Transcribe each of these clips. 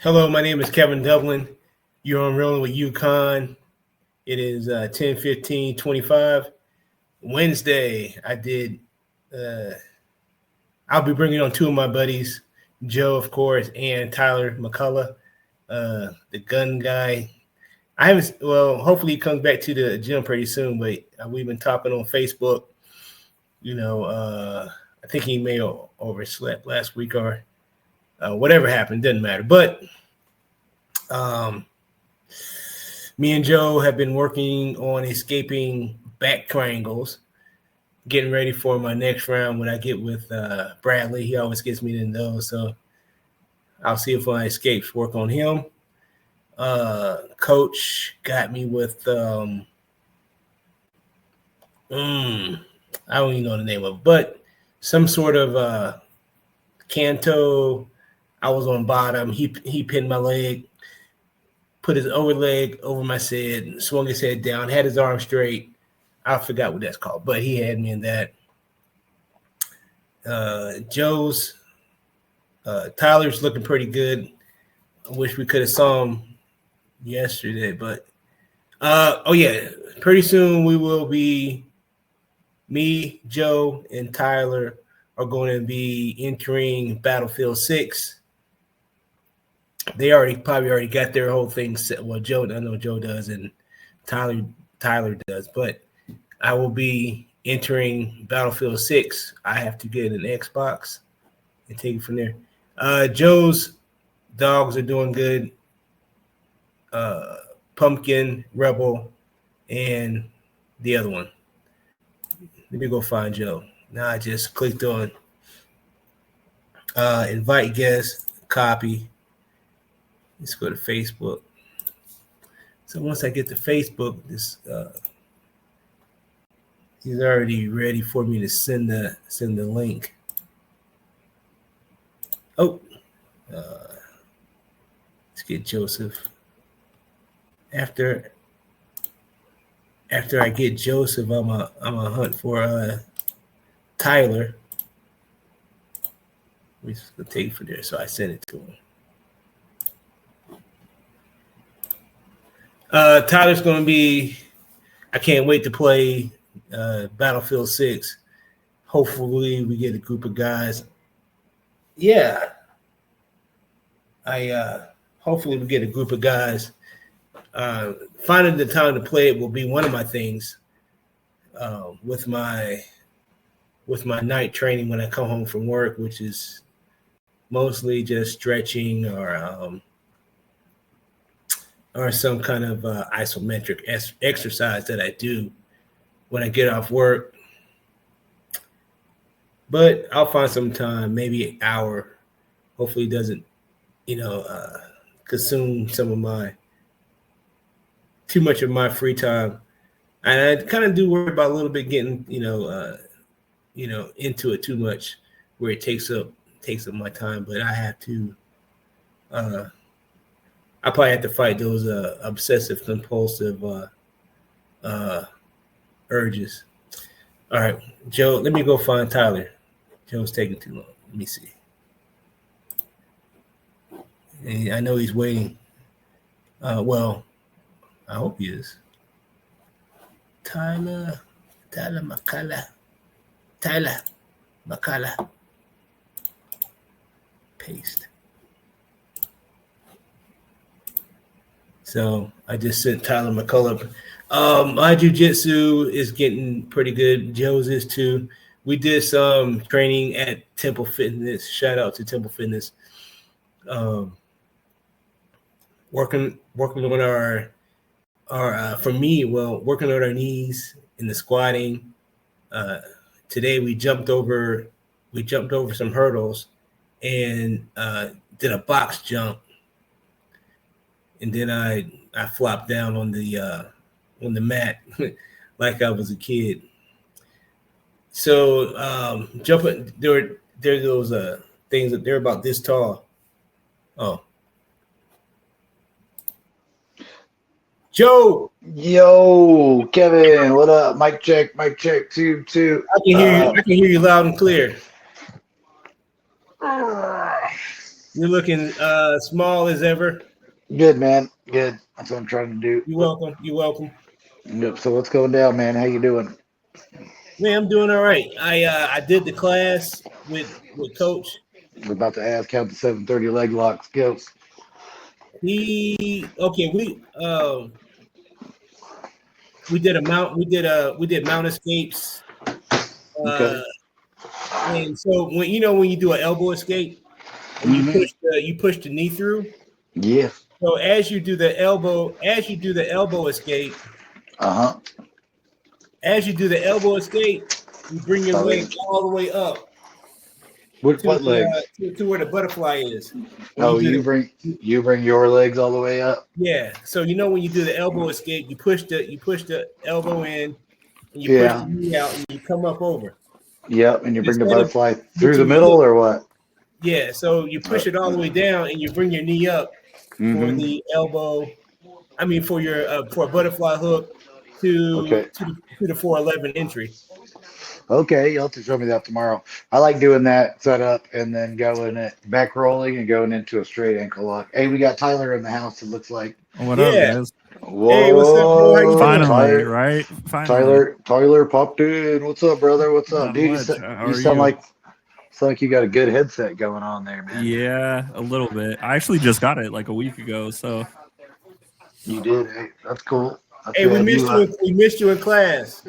Hello, my name is Kevin Dublin. You're on Rolling with Yukon. It is 10/15/25 Wednesday. I'll be bringing on two of my buddies, Joe, of course, and Tyler McCullough, the gun guy. Hopefully he comes back to the gym pretty soon, but we've been talking on Facebook. I think he may have overslept last week or whatever happened, doesn't matter. But me and Joe have been working on escaping back triangles, getting ready for my next round when I get with Bradley. He always gets me in those, so I'll see if my escapes work on him. Coach got me with I don't even know the name of it, but some sort of canto. I was on bottom. He pinned my leg, put his over leg over my head, swung his head down, had his arm straight. I forgot what that's called, but he had me in that. Tyler's looking pretty good. I wish we could have saw him yesterday, but pretty soon we will be, me, Joe, and Tyler are going to be entering Battlefield 6. They probably already got their whole thing set. Well, I know Joe does, and Tyler does, but I will be entering Battlefield 6. I have to get an Xbox and take it from there. Joe's dogs are doing good. Pumpkin, Rebel, and the other one. Let me go find Joe. Now I just clicked on invite guest, copy. Let's go to Facebook. So once I get to Facebook, he's already ready for me to send the link. Let's get Joseph. After I get Joseph, I'm a hunt for Tyler. We're just gonna take it from there. So I sent it to him. Tyler's going to be, I can't wait to play Battlefield 6. Hopefully we get a group of guys. Yeah. Hopefully we get a group of guys. Finding the time to play it will be one of my things with my night training when I come home from work, which is mostly just stretching or some kind of isometric exercise that I do when I get off work. But I'll find some time, maybe an hour. Hopefully it doesn't, consume too much of my free time. And I kind of do worry about a little bit getting, into it too much where it takes up my time. But I have to, I probably have to fight those obsessive compulsive urges. All right, Joe, let me go find Tyler. Joe's taking too long. Let me see. And I know he's waiting. I hope he is. Tyler McCullough. Paste. So I just sent Tyler McCullough. My jiu-jitsu is getting pretty good. Joe's is too. We did some training at Temple Fitness. Shout out to Temple Fitness. Working on our working on our knees in the squatting. Today we jumped over some hurdles and did a box jump. And then I flopped down on the mat like I was a kid. So jumping there are those things that they're about this tall. Oh, Joe. Yo, Kevin, what up? Mic check, 2 2. I can hear you loud and clear. You're looking small as ever. Good, man. Good. That's what I'm trying to do. You're welcome. You're welcome. Yep. So what's going down, man? How you doing? Man, I'm doing all right. I did the class with Coach. We're about to ask how the 730 leg locks go. We did a mount. We did mount escapes. Okay. And so when you do an elbow escape and you push the knee through. Yeah. So as you do the elbow escape, Uh-huh. You bring your leg all the way up What legs? to where the butterfly is. When Oh, you do you bring your legs all the way up? yeah. So when you do the elbow escape, you push the elbow in and you push the Yeah. knee out and you come up over. Yep. And you bring the Instead of butterfly what through the you middle or what? yeah, so you push it all the way down and you bring your knee up for Mm-hmm. the elbow. I mean for your for a butterfly hook Okay. to the 411 entry. Okay, you'll have to show me that tomorrow. I like doing that setup and then going it back rolling and going into a straight ankle lock. Hey, we got Tyler in the house, it looks like. What up, Yeah. guys? Hey, what's up, bro? How you Whoa, doing? Finally, Tyler, right? Finally. Tyler popped in. What's up, brother? What's up, Not dude? much. How You are you? sound like you got a good headset going on there, man. Yeah, a little bit. I actually just got it like a week ago, so You did. Hey, that's cool. That's Hey, we rad. missed you. We missed you in class.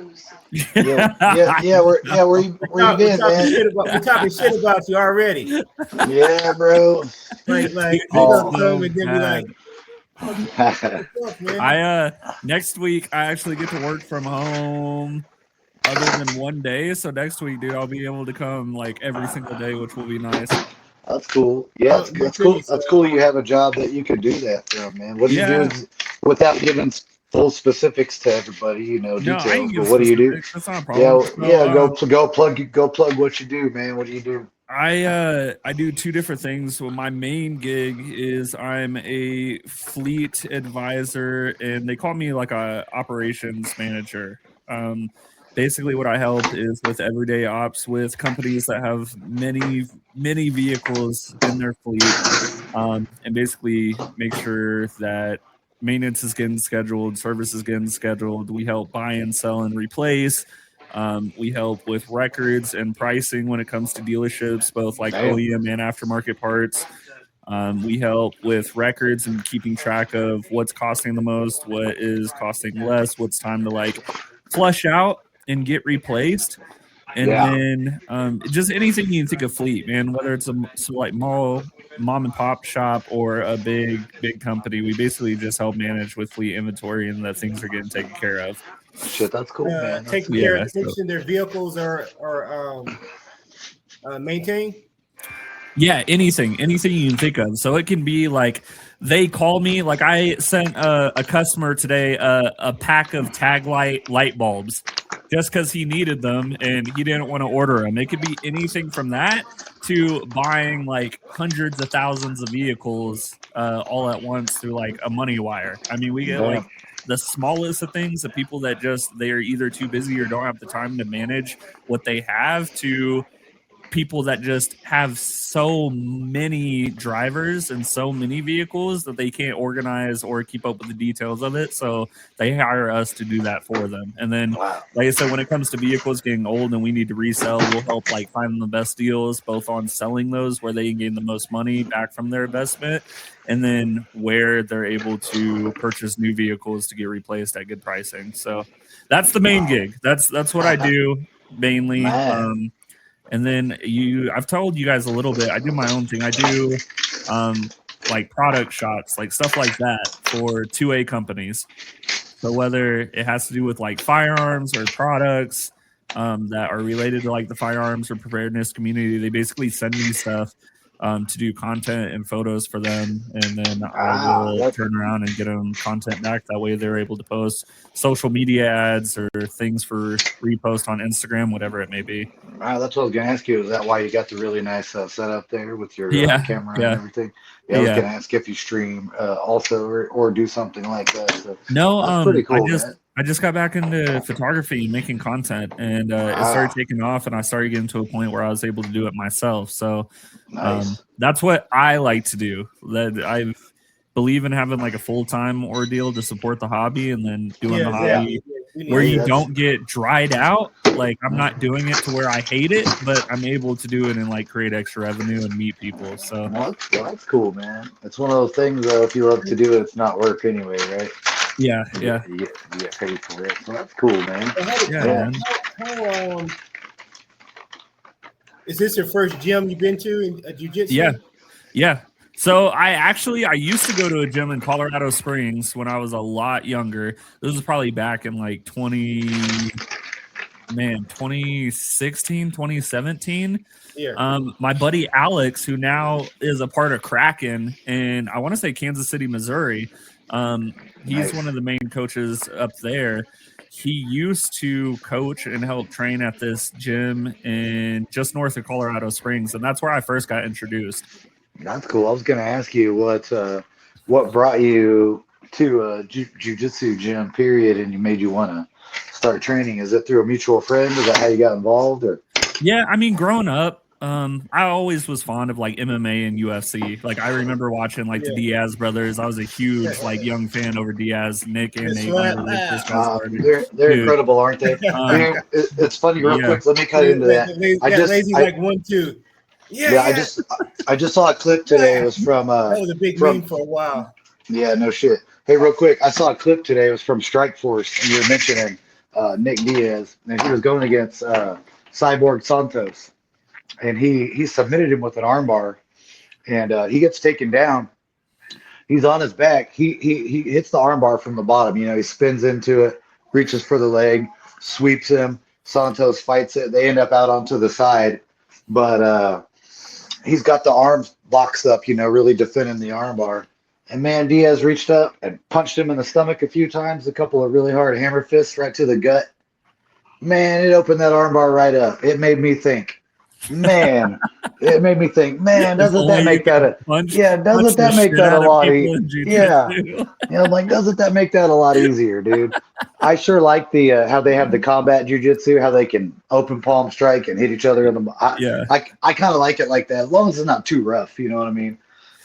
Yeah. Where you been, man? We're talking shit about you already. Yeah, bro. Like you It's gonna Oh, come so and then be like, bad. "Fuck you, fuck, man." I next week I actually get to work from home other than one day. So next week, dude, I'll be able to come like every single day, which will be nice. that's cool. Yeah, Good that's for cool. you, son. That's cool. You have a job that you can do that from, man. What do you do Yeah. without giving full specifics to everybody? No, I can Details. But give what do you do? specifics. That's not a Yeah, problem. So yeah. Go plug what you do, man. What do you do? I do two different things. Well, my main gig is I'm a fleet advisor, and they call me like a operations manager. Basically, what I help is with everyday ops with companies that have many vehicles in their fleet, and basically make sure that maintenance is getting scheduled, service is getting scheduled. We help buy and sell and replace. We help with records and pricing when it comes to dealerships, both like Damn. OEM and aftermarket parts. We help with records and keeping track of what's costing the most, what is costing less, what's time to like flush out and get replaced. And Yeah. then just anything you can think of fleet, man, whether it's like mom and pop shop or a big company, we basically just help manage with fleet inventory and that things are getting taken care of. Shit, that's cool, man. That's Taking cool. care Yeah, of making sure their vehicles are maintained. Yeah, anything you can think of. So it can be like they call me. Like I sent a customer today a pack of tag light bulbs just because he needed them and he didn't want to order them. It could be anything from that to buying like hundreds of thousands of vehicles all at once through like a money wire. I mean, we get like Damn. the smallest of things, the people that just they're either too busy or don't have the time to manage what they have to people that just have so many drivers and so many vehicles that they can't organize or keep up with the details of it. So they hire us to do that for them. And then, Wow. like I said, when it comes to vehicles getting old and we need to resell, we'll help like find them the best deals, both on selling those where they can gain the most money back from their investment, and then where they're able to purchase new vehicles to get replaced at good pricing. So that's the main gig. That's what I do mainly. Man. And then I've told you guys a little bit. I do my own thing. I do like product shots, like stuff like that for 2A companies. So whether it has to do with like firearms or products that are related to like the firearms or preparedness community, they basically send me stuff to do content and photos for them, and then I will turn around and get them content back. That way, they're able to post social media ads or things for repost on Instagram, whatever it may be. Wow, that's what I was gonna ask you. Is that why you got the really nice setup there with your Yeah, camera and yeah, everything? Yeah, I was yeah. gonna ask if you stream also or do something like that. So No, that's pretty I cool, just man. I just got back into photography and making content, and it started taking off, and I started getting to a point where I was able to do it myself. So Nice. that's what I like to do. That I believe in having like a full-time ordeal to support the hobby, and then doing the hobby where you don't get dried out. Like I'm not doing it to where I hate it, but I'm able to do it and like create extra revenue and meet people. So That's cool, man. It's one of those things though. If you love to do it, it's not work anyway, right? yeah. You get paid for it. So that's cool, man. Man. How is this your first gym you've been to in jiu-jitsu? Yeah. So I used to go to a gym in Colorado Springs when I was a lot younger. This was probably back in like 2016, 2017. Yeah. My buddy Alex, who now is a part of Kraken in, I want to say Kansas City, Missouri. He's one of the main coaches up there. He used to coach and help train at this gym in just north of Colorado Springs, and that's where I first got introduced. That's cool. I was going to ask you what brought you to a jiu-jitsu gym, period, and you made you want to start training. Is it through a mutual friend? Is that how you got involved? Or? Yeah, I mean, growing up, I always was fond of like MMA and UFC. Like I remember watching like the Diaz brothers. I was a huge like young fan over Diaz, Nick, and Nate. They're incredible, aren't they? It's funny, real quick. Let me cut into that. Like 1-2. I just saw a clip today. It was from that was a big meme for a while. Yeah, no shit. Hey, real quick, I saw a clip today. It was from Strike Force, and you were mentioning Nick Diaz, and he was going against Cyborg Santos, and he submitted him with an armbar, and he gets taken down. He's on his back. He hits the armbar from the bottom. You know, he spins into it, reaches for the leg, sweeps him. Santos fights it. They end up out onto the side, but he's got the arms boxed up, you know, really defending the armbar. And man, Diaz reached up and punched him in the stomach a few times, a couple of really hard hammer fists right to the gut. Man, it opened that armbar right up. It made me think, man, doesn't that make that a lot easier? Yeah, I'm like, doesn't that make that a lot easier, dude? I sure like the how they have the combat jiu-jitsu, how they can open palm strike and hit each other in the. I kind of like it like that, as long as it's not too rough. You know what I mean?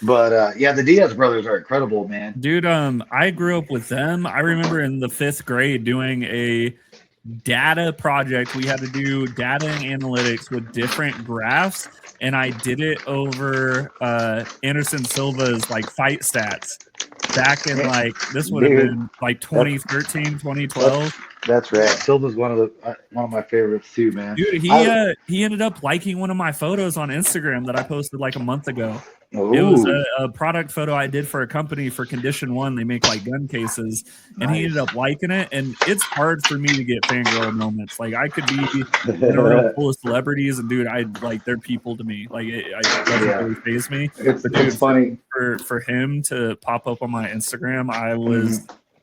But the Diaz brothers are incredible, man. Dude, I grew up with them. I remember in the 5th grade doing a data project. We had to do data and analytics with different graphs, and I did it over Anderson Silva's like fight stats back in like this would have been like 2013, 2012. That's right. Silva's one of my favorites too, man. Dude, he ended up liking one of my photos on Instagram that I posted like a month ago. Ooh. It was a product photo I did for a company for Condition 1. They make like gun cases, and he ended up liking it. And it's hard for me to get fangirl moments. Like I could be in a room full of celebrities, and dude, they're people to me. Like it doesn't really faze me. But dude, it's funny for him to pop up on my Instagram.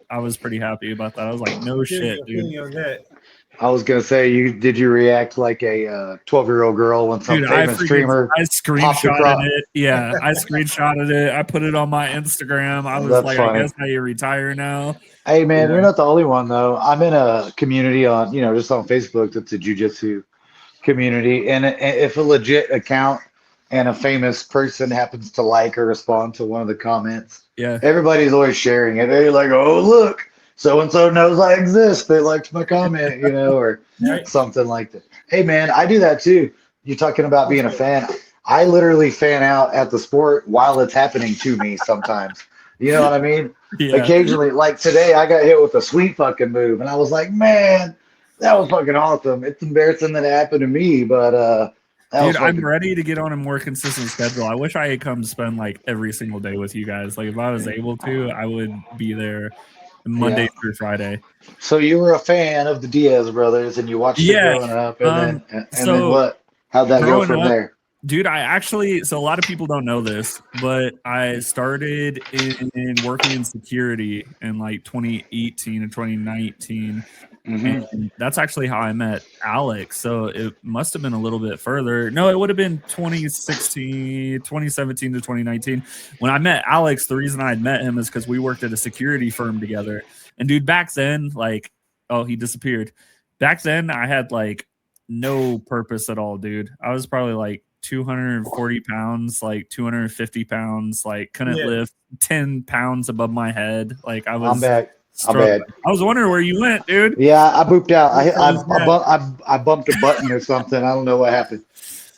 I was pretty happy about that. I was like, no shit, dude. I was gonna say, did you react like a 12-year-old girl when some famous streamer? I screenshotted it. Yeah, I screenshotted it. I put it on my Instagram. I was funny. I guess how you retire now. Hey man, you're not the only one though. I'm in a community on just on Facebook that's a jiu-jitsu community, and if a legit account and a famous person happens to like or respond to one of the comments, everybody's always sharing it. They're like, oh look, so-and-so knows I exist. They liked my comment, or something like that. Hey, man, I do that too. You're talking about being a fan. I literally fan out at the sport while it's happening to me sometimes. You know what I mean? Yeah. Occasionally, like today, I got hit with a sweet fucking move, and I was like, man, that was fucking awesome. It's embarrassing that it happened to me, but dude, I'm ready to get on a more consistent schedule. I wish I could come spend like every single day with you guys. Like if I was able to, I would be there Monday through Friday. So you were a fan of the Diaz brothers, and you watched it growing up, and then what? How'd that go from there? Dude, so a lot of people don't know this, but I started in working in security in like 2018 and 2019. And that's actually how I met Alex. So it must have been a little bit further. No, it would have been 2017 to 2019. When I met Alex, the reason I had met him is because we worked at a security firm together. And dude, back then, like Oh, he disappeared. Back then, I had like no purpose at all, dude. I was probably like 240 pounds, like 250 pounds, like couldn't lift 10 pounds above my head. Like I was I'm back. struggling. I was wondering where you went, dude. Yeah, I booped out. I bumped a button or something. I don't know what happened.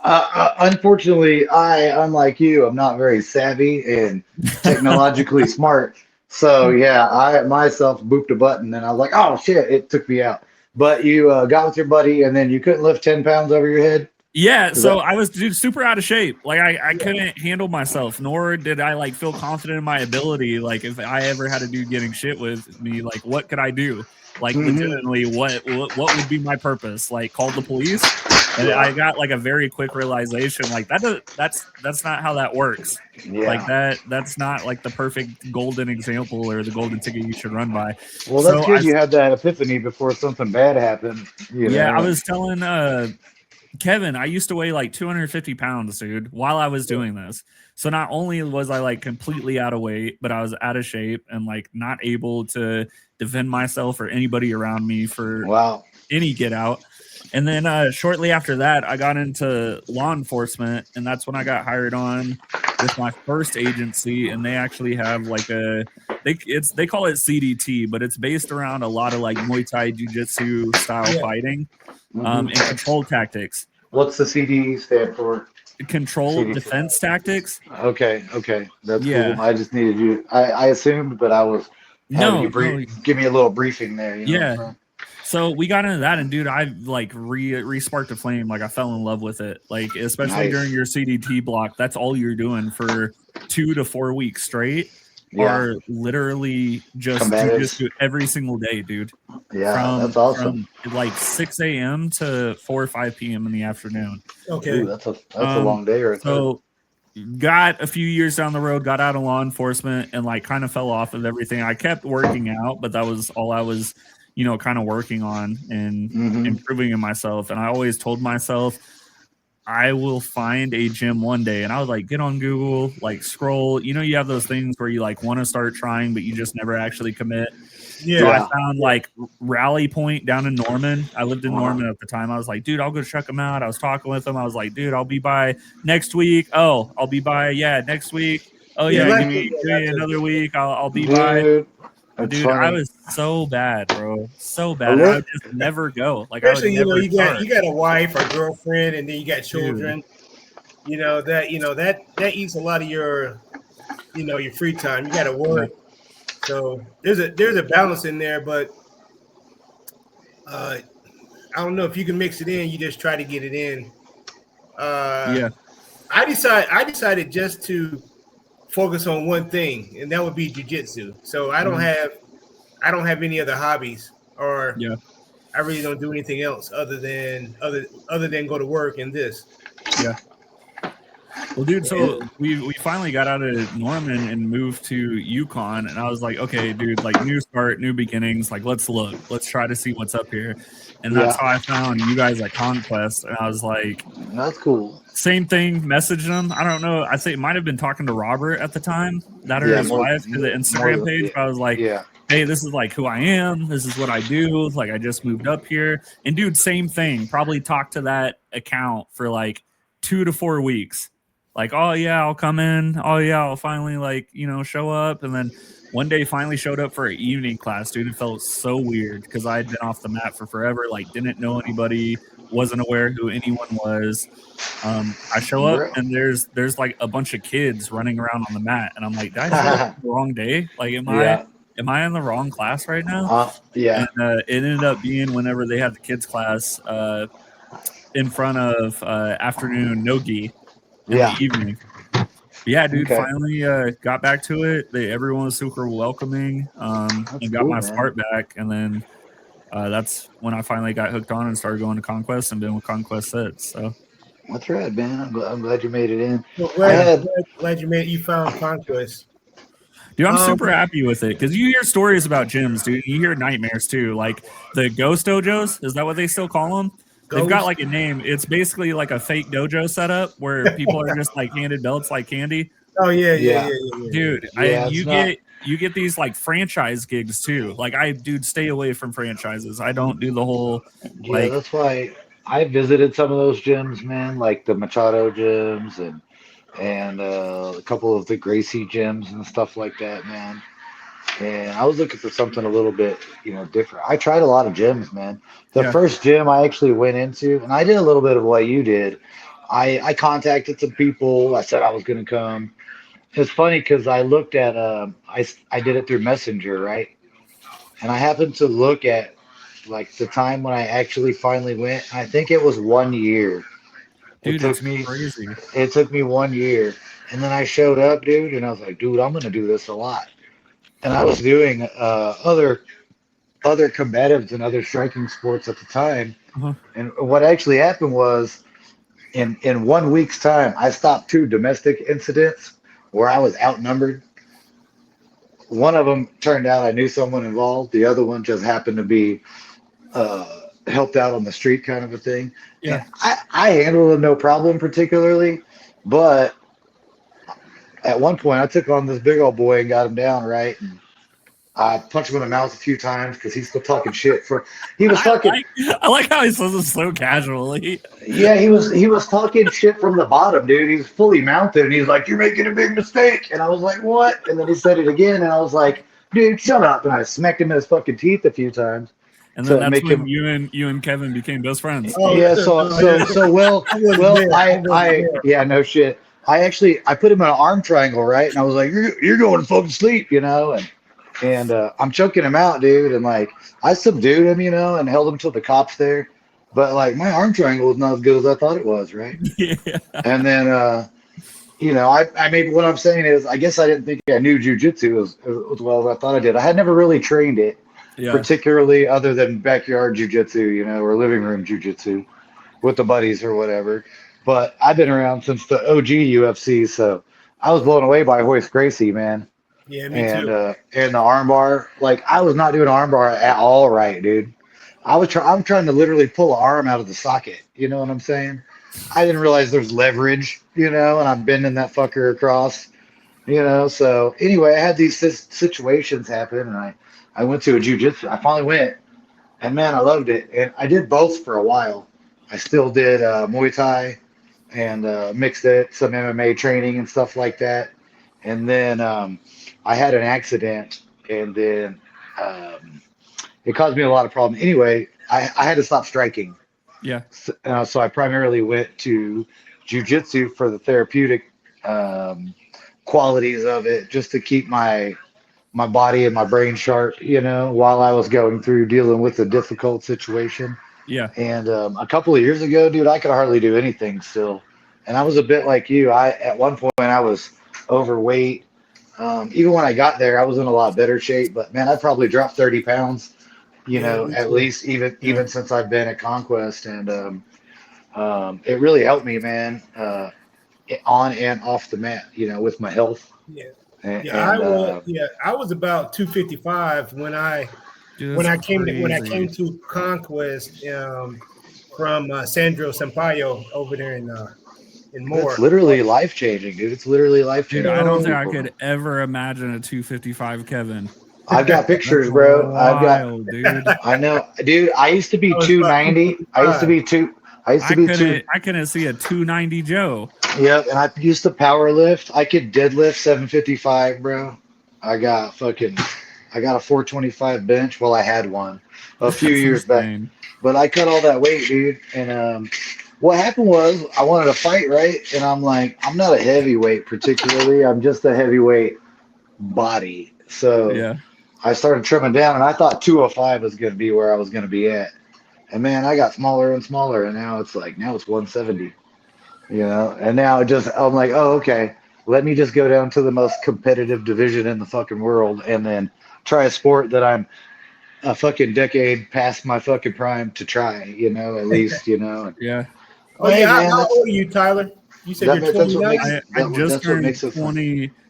Unfortunately, unlike you, I'm not very savvy and technologically smart. So yeah, I myself booped a button and I was like, oh shit, it took me out. But you got with your buddy and then you couldn't lift 10 pounds over your head. Yeah, so I was super out of shape. Like I couldn't handle myself, nor did I like feel confident in my ability. Like if I ever had a dude getting shit with me, like what could I do? Like legitimately, what would be my purpose? Like call the police? And I got like a very quick realization, like that's not how that works. Yeah. Like that's not like the perfect golden example or the golden ticket you should run by. Well, that's good. You had that epiphany before something bad happened. Yeah, I was telling Kevin, I used to weigh like 250 pounds, dude, while I was doing this. So not only was I like completely out of weight, but I was out of shape and like not able to defend myself or anybody around me for any get out. And then shortly after that, I got into law enforcement, and that's when I got hired on with my first agency. And they actually have like they call it CDT, but it's based around a lot of like Muay Thai Jiu-Jitsu style fighting and control tactics. What's the CD stand for? Control defense tactics. Okay, that's cool. I just needed you. I assumed, but I was give me a little briefing there. You know So we got into that, and dude, I like re-sparked a flame. Like I fell in love with it. Like especially during your CDT block, that's all you're doing for 2 to 4 weeks straight. Are literally just do every single day, dude. Yeah, that's awesome. From like 6 a.m. to 4 or 5 p.m. in the afternoon. Okay, that's a long day, right? So got a few years down the road, got out of law enforcement, and like kind of fell off of everything. I kept working out, but that was all I was, kind of working on and improving in myself. And I always told myself, I will find a gym one day. And I would like get on Google, like scroll, you have those things where you like want to start trying, but you just never actually commit. Yeah. So I found like Rally Point down in Norman. I lived in Norman at the time. I was like, dude, I'll go check them out. I was talking with them. I was like, dude, I'll be by next week. Oh, I'll be by. Yeah. Next week. Oh yeah. Give me another week. I'll be by. Dude, funny. I was so bad, bro. So bad. I would just never go. Like, especially you got a wife or girlfriend, and then you got children. Dude. That eats a lot of your, your free time. You got to work. So there's a balance in there, but I don't know if you can mix it in. You just try to get it in. I decided just to focus on one thing, and that would be jiu-jitsu. So I don't have any other hobbies, or I really don't do anything else other than go to work and this. Yeah. Well, dude, so we finally got out of Norman and moved to Yukon, and I was like, okay, dude, like new start, new beginnings, like let's try to see what's up here. And that's how I found you guys at Conquest, and I was like, that's cool. Same thing, messaged them. I don't know. I say it might have been talking to Robert at the time, that or his wife, to the Instagram page. I was like, hey, this is like who I am. This is what I do. Like I just moved up here. And dude, same thing. Probably talked to that account for like 2 to 4 weeks. Like, oh yeah, I'll come in. Oh yeah, I'll finally show up. And then one day finally showed up for an evening class, dude. It felt so weird because I had been off the mat for forever. Like didn't know anybody, wasn't aware who anyone was. I show up and there's like a bunch of kids running around on the mat, and I'm like, did I show up the wrong day? Like, am I in the wrong class right now? And it ended up being whenever they had the kids class in front of afternoon no-gi in the evening. Yeah, dude, finally got back to it. Everyone was super welcoming and got my smart back. And then that's when I finally got hooked on and started going to Conquest and been with Conquest since. So that's right, man. I'm glad you made it in. Well, glad you found Conquest. Dude, I'm super happy with it because you hear stories about gyms, dude. You hear nightmares too, like the ghost dojos. Is that what they still call them? They've got like a name. It's basically like a fake dojo setup where people are just like handed belts like candy. Oh yeah. Dude, you get these like franchise gigs too. Like stay away from franchises. I don't do the whole Yeah, that's why I visited some of those gyms, man, like the Machado gyms and a couple of the Gracie gyms and stuff like that, man. And I was looking for something a little bit, different. I tried a lot of gyms, man. The Yeah. first gym I actually went into, and I did a little bit of what you did. I contacted some people. I said I was going to come. It's funny because I looked at I did it through Messenger, right? And I happened to look at like the time when I actually finally went. I think it was 1 year. dude, it's crazy. It took me 1 year, and then I showed up, dude, and I was like, dude, I'm gonna do this a lot. And I was doing other combatives and other striking sports at the time. Uh-huh. And what actually happened was in 1 week's time, I stopped 2 domestic incidents where I was outnumbered. One of them turned out I knew someone involved. The other one just happened to be helped out on the street kind of a thing. Yeah. And I handled it no problem particularly, but at one point I took on this big old boy and got him down, right? And I punched him in the mouth a few times because he's still talking shit. He was talking. I like how he says it so casually. Yeah, he was talking shit from the bottom, dude. He was fully mounted, and he's like, "You're making a big mistake." And I was like, "What?" And then he said it again, and I was like, "Dude, shut up!" And I smacked him in his fucking teeth a few times. And then that's when you and Kevin became best friends. Oh, yeah. Yeah, no shit. I put him in an arm triangle, right? And I was like, "You're going to fucking sleep," And I'm choking him out, dude. And like, I subdued him, and held him till the cops there. But like, my arm triangle was not as good as I thought it was, right? Yeah. And then, I mean, what I'm saying is, I guess I didn't think I knew jujitsu as well as I thought I did. I had never really trained it, particularly other than backyard jujitsu, or living room jujitsu with the buddies or whatever. But I've been around since the OG UFC, so I was blown away by Hoist Gracie, man. Yeah, me too. And the armbar, like I was not doing armbar at all right, dude. I'm trying to literally pull an arm out of the socket. You know what I'm saying? I didn't realize there's leverage, and I'm bending that fucker across, So anyway, I had these situations happen, and I went to a jujitsu. I finally went, and man, I loved it. And I did both for a while. I still did Muay Thai and mixed it, some MMA training and stuff like that. And then I had an accident, and then it caused me a lot of problems. Anyway, I had to stop striking. Yeah. So I primarily went to jujitsu for the therapeutic qualities of it, just to keep my body and my brain sharp, while I was going through dealing with a difficult situation. Yeah. And a couple of years ago, dude, I could hardly do anything still. And I was a bit like you. At one point I was overweight. Even when I got there, I was in a lot better shape, but man, I probably dropped 30 pounds, at least even since I've been at Conquest. And it really helped me, man, on and off the mat, with my health. Yeah. I was about 255 when I came to Conquest from Sandro Sampaio over there in Moore. It's literally life changing, dude. It's literally life changing. Dude, I don't think I could ever imagine a 255 Kevin. I've got pictures, bro. Dude. I know, dude. I used to be 290. I couldn't see a 290 Joe. Yep, and I used to power lift. I could deadlift 755, bro. I got a 425 bench. Well, I had one a few years back, but I cut all that weight, dude. And what happened was I wanted to fight, right? And I'm like, I'm not a heavyweight particularly. I'm just a heavyweight body. So yeah. I started trimming down, and I thought 205 was going to be where I was going to be at. And man, I got smaller and smaller, and now it's 170, and now I'm like, oh, okay, let me just go down to the most competitive division in the fucking world and then try a sport that I'm a fucking decade past my fucking prime to try, at least, Yeah. Oh, yeah. How old are you, Tyler? You said you're 29? I just turned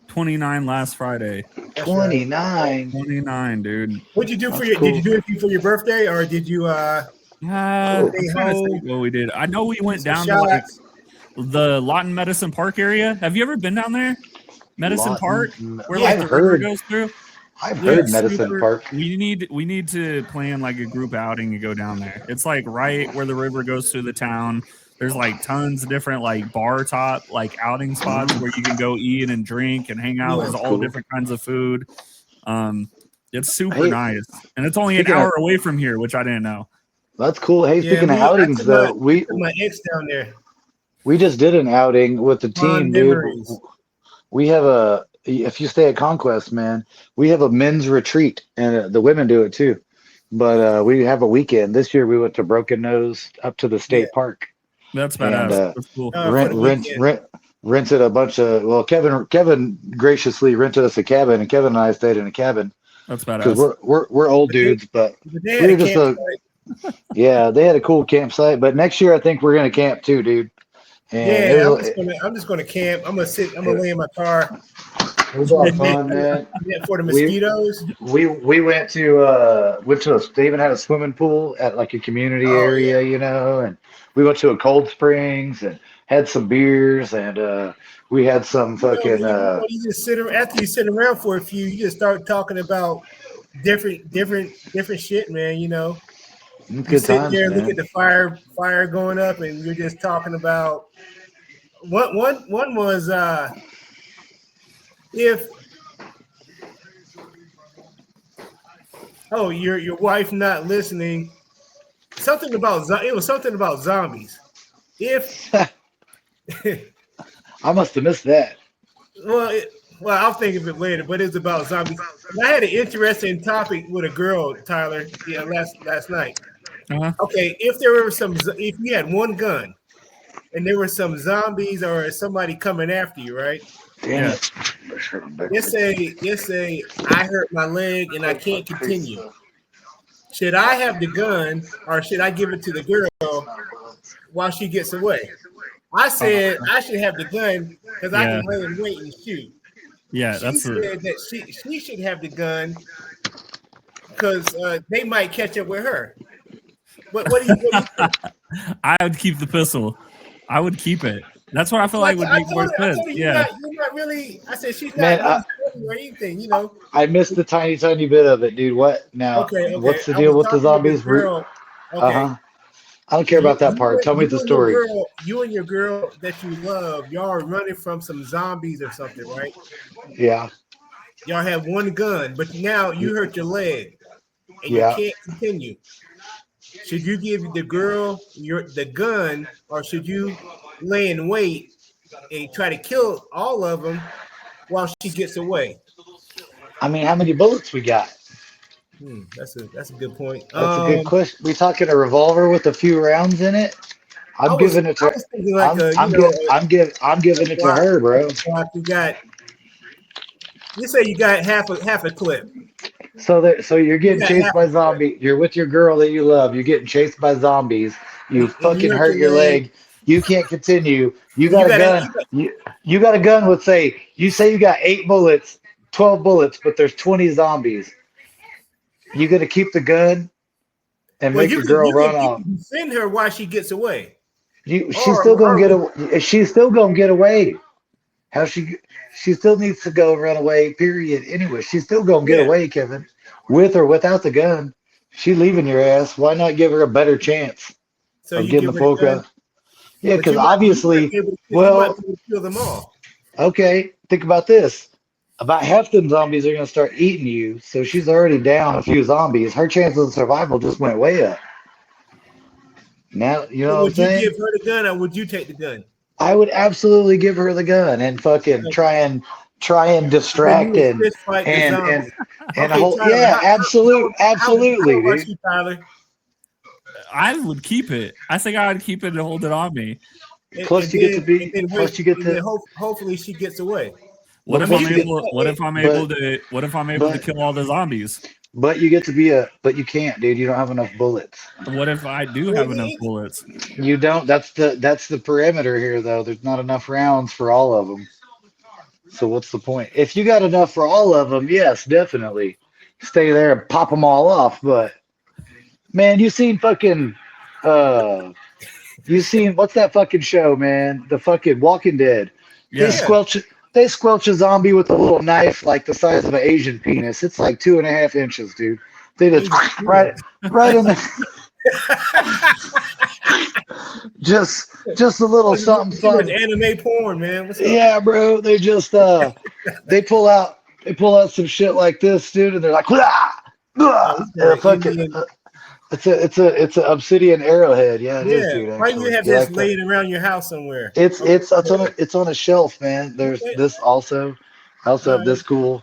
29 last Friday. 29? 29, dude. What'd you do did you do anything for your birthday, or did you I'm trying to think what we did. I know we went down to the Lawton Medicine Park area. Have you ever been down there? Medicine Park, where Yeah. like the river goes through. I've Yeah, heard Medicine super- Park. We need to plan like a group outing and go down there. It's like right where the river goes through the town. There's like tons of different like bar top like outing spots where you can go eat and drink and hang out. Yeah, There's that's all cool. different kinds of food. It's super Hey, nice, and it's only an speaking of- hour away from here, which I didn't know. That's cool. Hey, Yeah, speaking of outings, though, I took my ex down there. we just did an outing with the team, Fond dude. memories. We have if you stay at Conquest, man, we have a men's retreat, and the women do it too. But we have a weekend. This year we went to Broken Nose up to the state park. That's And badass. That's cool. rented a bunch of. Well, Kevin graciously rented us a cabin, and Kevin and I stayed in a cabin That's because badass. we're old dudes. But They we had were a just campsite. yeah, they had a cool campsite. But next year I think we're gonna camp too, dude. And Yeah, I'm just gonna camp. I'm gonna lay in my car. it was a lot of fun, man. For the mosquitoes. We went to they even had a swimming pool at like a community Oh, area, you know, and we went to a Cold Springs and had some beers and we had some fucking You just sit around, after you sit around for a few, you just start talking about different shit, man. You know, you good sit times, there, man. look at the fire going up, and you're just talking about one was if your wife not listening, it was something about zombies. If I must have missed that. well, I'll think of it later, but it's about zombies. And I had an interesting topic with a girl, Tyler, last night. Uh-huh. Okay, if you had one gun and there were some zombies or somebody coming after you, right? Damn Yeah. it. Let's say I hurt my leg and I can't continue. Should I have the gun or should I give it to the girl while she gets away? I said I should have the gun because I can lay in wait and shoot. Yeah, She said that she should have the gun because they might catch up with her. What do you think? I would keep the pistol. I would keep it. That's what I feel like would make more sense. Yeah. You're not really. I said she's Man, not really or anything. You know. I missed the tiny bit of it, dude. What now? Okay. What's the I deal was with the talking zombies? girl. Okay. Uh-huh. I don't care about that part. Tell me the story. You and your girl that you love, y'all are running from some zombies or something, right? Yeah. Y'all have one gun, but now you hurt your leg and you can't continue. Should you give the girl the gun, or should you lay in wait and try to kill all of them while she gets away? I mean, how many bullets we got? That's a good point. That's a good question. We talking a revolver with a few rounds in it? I'm giving it to her, bro. You say you got half a clip. So you're getting chased by zombies. You're with your girl that you love. You're getting chased by zombies. You fucking hurt your leg. You can't continue. You got a gun. You got a gun with you say you got 8 bullets, 12 bullets, but there's 20 zombies. You gonna keep the gun and make your girl run off? Defend her while she gets away. She's still gonna get away. She's still gonna get away. How she still needs to go run away. Period. Anyway, she's still gonna get away, Kevin, with or without the gun. She leaving your ass. Why not give her a better chance of getting the full gun? Yeah, because obviously, kill them all. Okay, think about this. About half them zombies are gonna start eating you. So she's already down a few zombies. Her chances of survival just went way up. Now you know what I'm saying? Would you give her the gun, or would you take the gun? I would absolutely give her the gun and fucking try and distract and absolutely, dude. Tyler? I would keep it. I think I would keep it and hold it on me. Hopefully she gets away. What if I'm able to kill all the zombies? But you can't, dude. You don't have enough bullets. What if I do have enough bullets? You don't. That's the perimeter here, though. There's not enough rounds for all of them. So what's the point? If you got enough for all of them, yes, definitely stay there and pop them all off. But man, you seen what's that fucking show, man? The fucking Walking Dead. Yeah. they squelch a zombie with a little knife like the size of an Asian penis. It's like 2.5 inches, dude. They just right in the just a little something Too much fun. anime porn, man. What's up? Yeah, bro. They just they pull out some shit like this, dude, and they're like, "Wah! Wah!" And fucking, it's a obsidian arrowhead. Yeah, it is, dude. Why do you Actually, have you this like that? laid around your house somewhere? It's on a shelf, man. There's this also. I also have this cool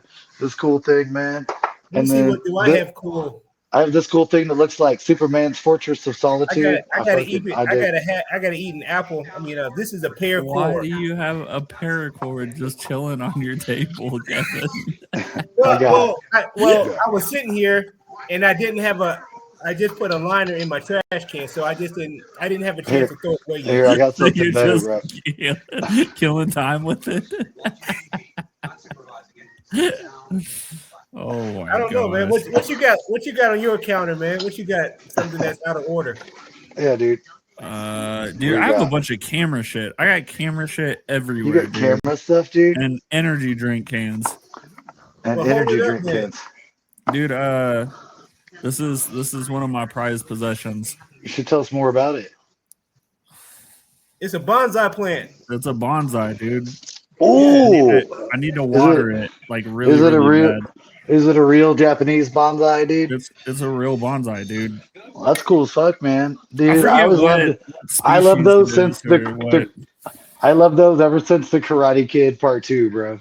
thing, man. Let me And see, then what do I have cool? I have this cool thing that looks like Superman's Fortress of Solitude. I gotta eat an apple. I mean, this is a paracord. Why do you have a paracord just chilling on your table, Kevin? I was sitting here and I just put a liner in my trash can, so I didn't have a chance to throw it away yet. Here, I got something better, bro. Killing time with it. Oh my I don't know, man. What you got? What you got on your counter, man? What you got? Something that's out of order? Yeah, dude. Dude, I have a bunch of camera shit. I got camera shit everywhere. You got camera stuff, dude, and energy drink cans. And energy drink cans, dude. This is one of my prized possessions. You should tell us more about it. It's a bonsai plant. It's a bonsai, dude. Oh, I need to water it like really. Is it a real? Bad. Is it a real Japanese bonsai, dude? It's a real bonsai, dude. Well, that's cool as fuck, man. Dude, I love those since I love those ever since the Karate Kid Part 2, bro.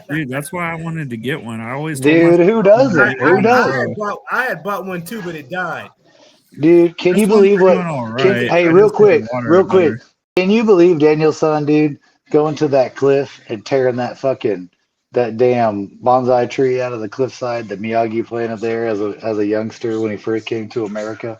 Dude, that's why I wanted to get one. I always who doesn't? Who does? I had bought one too, but it died. Dude, can you believe what? Right. Hey, real quick. Can you believe Daniel's son, dude, going to that cliff and tearing that damn bonsai tree out of the cliffside that Miyagi planted there as a youngster when he first came to America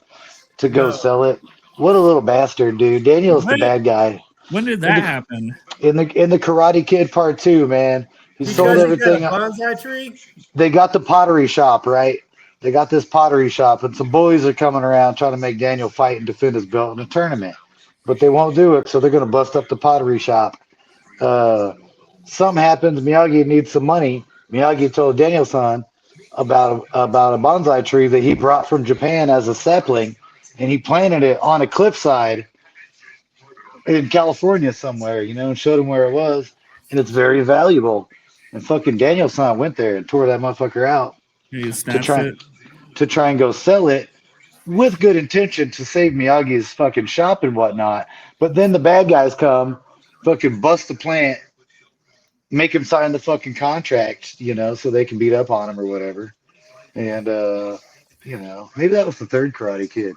to go sell it? What a little bastard, dude. Daniel's the bad guy. When did that happen? In the Karate Kid Part 2, man. He sold everything. Bonsai tree? They got the pottery shop, right? They got this pottery shop, and some boys are coming around trying to make Daniel fight and defend his belt in a tournament. But they won't do it, so they're going to bust up the pottery shop. Something happens. Miyagi needs some money. Miyagi told Daniel-san about a bonsai tree that he brought from Japan as a sapling, and he planted it on a cliffside in California somewhere, and showed him where it was, and it's very valuable. And fucking Daniel-san went there and tore that motherfucker out to try and go sell it with good intention to save Miyagi's fucking shop and whatnot. But then the bad guys come, fucking bust the plant, make him sign the fucking contract, so they can beat up on him or whatever. And maybe that was the third Karate Kid.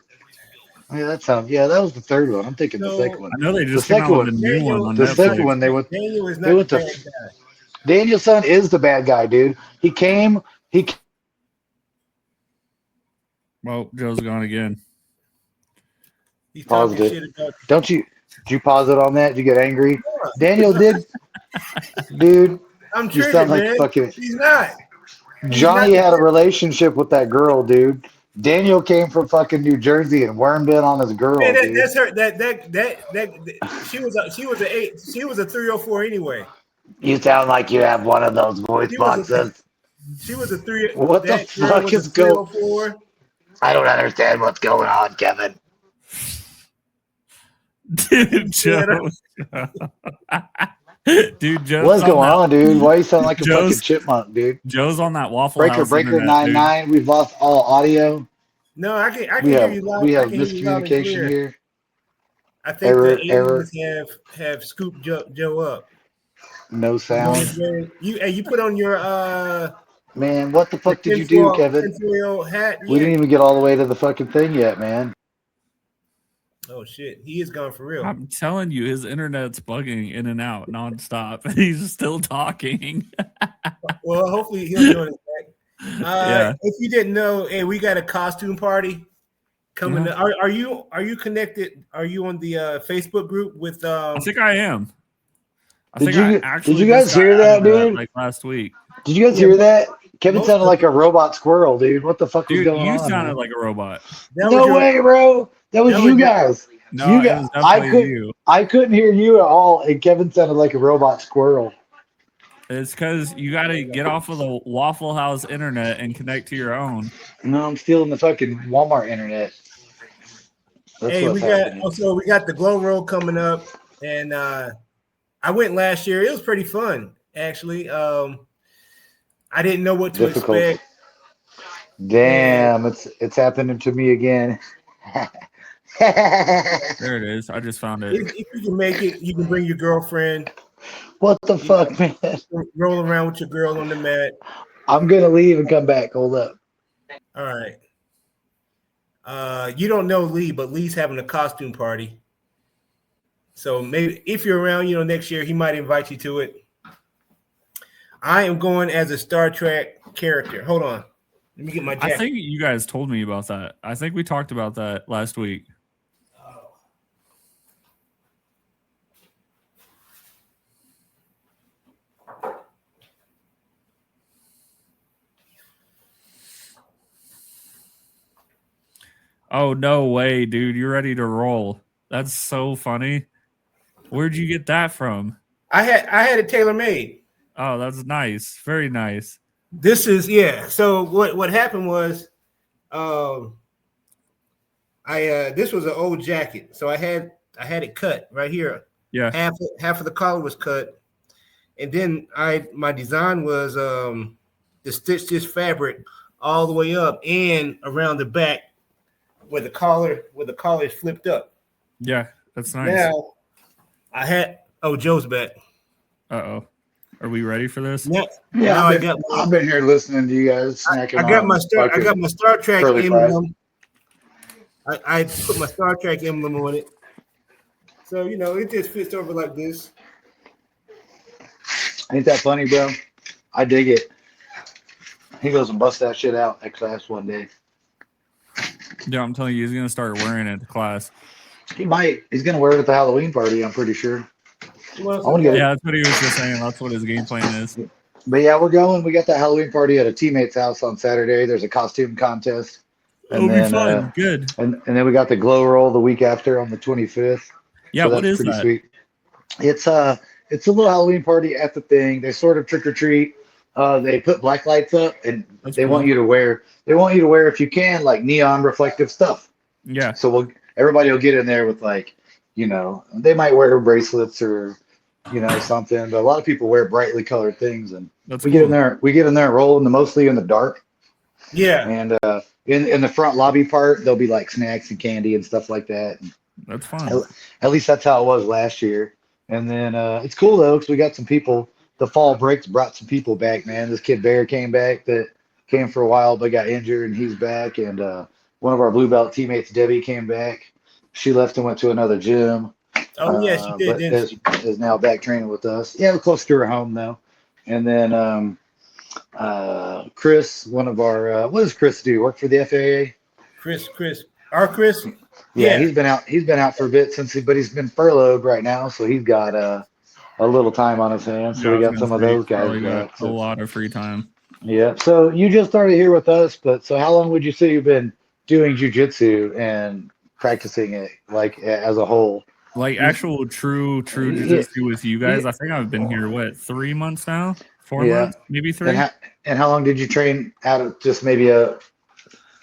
Yeah, that was the third one. I'm thinking the second one. I know they just came out with a new one on the Netflix. second one they went to Daniel's son is the bad guy, dude. Well, Joe's gone again. He's paused it. Did you pause it on that? Did you get angry? Yeah. Daniel did. Dude, I'm triggered, man. He's not. Johnny had a relationship with that girl, dude. Daniel came from fucking New Jersey and wormed in on his girl. Yeah, dude. That's her. She was a 304 anyway. You sound like you have one of those voice boxes. She was a 3. What the fuck is going on? I don't understand what's going on, Kevin. Dude, Joe. Dude, Joe's what's going on, dude? Why you sound like a fucking chipmunk, dude? Joe's on that Waffle Breaker House Breaker 99. We've lost all audio. No, I can hear you loud. We have miscommunication here. I think the aliens have scooped Joe up. No sound. You put on your man, what the fuck did you do, Kevin? Hat. We didn't even get all the way to the fucking thing yet, man. Oh shit, he is gone for real. I'm telling you, his internet's bugging in and out nonstop. He's still talking. Well, hopefully he'll join us back. If you didn't know, hey, we got a costume party coming. Yeah. Are you connected? Are you on the Facebook group with? I think I am. Did you guys hear that, dude? Like last week. Did you guys hear that? Kevin sounded like a robot squirrel, dude. What the fuck was going on? You sounded like a robot. No way, bro. That was you guys. No, you guys. I couldn't hear you at all, and Kevin sounded like a robot squirrel. It's because you got to get off of the Waffle House internet and connect to your own. No, I'm stealing the fucking Walmart internet. That's Hey, what's happening. we got the Glow Roll coming up, and I went last year. It was pretty fun, actually. I didn't know what to Difficult. expect. Damn, it's happening to me again. There it is. I just found it. If you can make it, you can bring your girlfriend. What the fuck, man? Roll around with your girl on the mat. I'm gonna leave and come back. Hold up. All right. You don't know Lee, but Lee's having a costume party. So maybe if you're around, next year, he might invite you to it. I am going as a Star Trek character. Hold on. Let me get my jacket. I think you guys told me about that. I think we talked about that last week. Oh, no way, dude. You're ready to roll. That's so funny. Where'd you get that from? I had it tailor-made. Oh, that's nice. Very nice. This is So what happened was this was an old jacket. So I had it cut right here. Yeah. Half of the collar was cut. And then my design was to stitch this fabric all the way up and around the back where the collar is flipped up. Yeah, that's nice. Now Joe's back. Uh-oh. Are we ready for this? Yeah. I've been here listening to you guys snacking. I got my Star Trek emblem. I put my Star Trek emblem on it. So it just fits over like this. Ain't that funny, bro? I dig it. He goes and busts that shit out at class one day. Yeah, I'm telling you, he's gonna start wearing it to class. He might. He's gonna wear it at the Halloween party. I'm pretty sure. Yeah, that's what he was just saying. That's what his game plan is. But yeah, we're going. We got the Halloween party at a teammate's house on Saturday. There's a costume contest. It'll be fun. Good. And then we got the glow roll the week after on the 25th. Yeah, so what is that? Sweet. It's a little Halloween party at the thing. They sort of trick or treat. They put black lights up, and That's they cool. want you to wear. They want you to wear, if you can, like neon reflective stuff. Yeah. So everybody will get in there with they might wear bracelets or something. But a lot of people wear brightly colored things, and That's we cool. get in there. We get in there and roll mostly in the dark. Yeah. And in the front lobby part, there'll be like snacks and candy and stuff like that. And that's fun. At least that's how it was last year. And then it's cool though, because we got some people. The fall breaks brought some people back, man. This kid Bear came back that came for a while but got injured, and he's back. And one of our blue belt teammates, Debbie, came back. She left and went to another gym. Oh yeah, she did. But is now back training with us. Yeah, we're close to her home though. And then Chris, one of our what does Chris do? Work for the FAA? Chris. Our Chris? Yeah, he's been out for a bit but he's been furloughed right now, so he's got a little time on his hands. So we got some of those guys back. A lot of free time. Yeah. So you just started here with us, but so how long would you say you've been doing jiu-jitsu and practicing it like as a whole? Like actual true jiu-jitsu with you guys. I think I've been here 3 months now? 4 months? Maybe 3. And how long did you train out of just maybe